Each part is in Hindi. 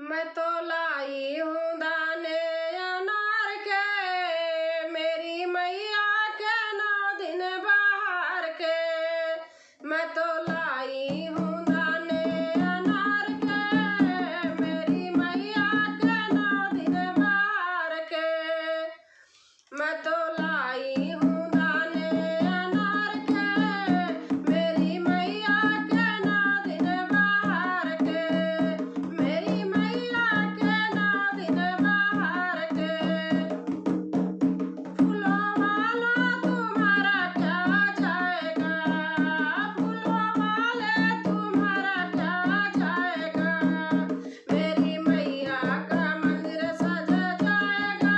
मैं तो लाई हूँ दाने अनार के, मेरी मैया के 9 दिन बाहर के। मैं तो लाई हूँ दाने अनार के, मेरी मैया के 9 दिन बाहर के। मैं तो लाई हूँ दाने अनार के, मेरी मैया के 9 दिन बाहर के। मेरी मैया के 9 दिन बाहर के। फूलों वाला तुम्हारा क्या जाएगा, फूलों वाले तुम्हारा क्या जाएगा। मेरी मैया का मंदिर सज जाएगा,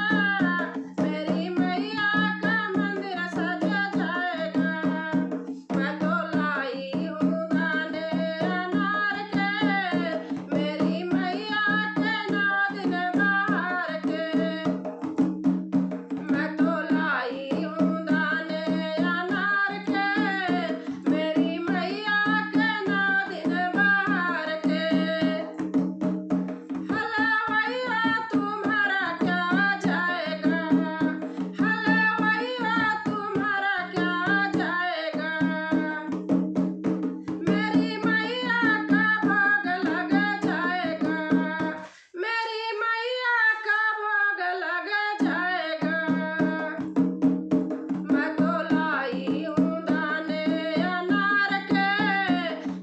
मेरी मैया का मंदिर सज जाएगा। मैं तो लाई हूँ दाने अनार के, मेरी मैया के 9 दिन बाहर के। मैं तो लाई हूँ दाने अनार के, मेरी मैया के 9 दिन बाहर के। हलवैया तुम्हारा क्या जाएगा, हलवैया तुम्हारा क्या जाएगा। मेरी मैया का भोग लग जाएगा, मेरी मैया का भोग लग जाएगा। मैं तो लाई हूँ दाने अनार के,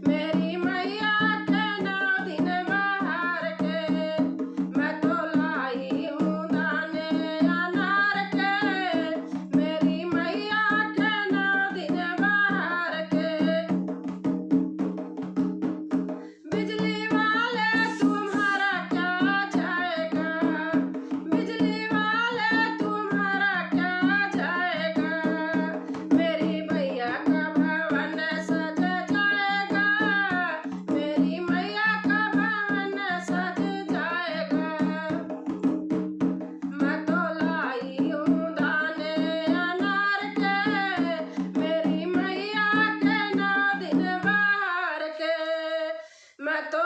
मेरी मैया के 9 दिन बाहर के। मैं तो लाई हूँ दाने अनार के, मेरी मैया के 9 दिन बाहर के। बिजली वाले तुम्हारा क्या जाएगा, बिजली वाले तुम्हारा क्या जाएगा। मेरी मैया का भवन सज जाएगा, मेरी मैया का भवन सज जाएगा। मैं तो लाई हूँ दाने अनार के, मेरी मैया के 9 दिन बाहर के। मैं तो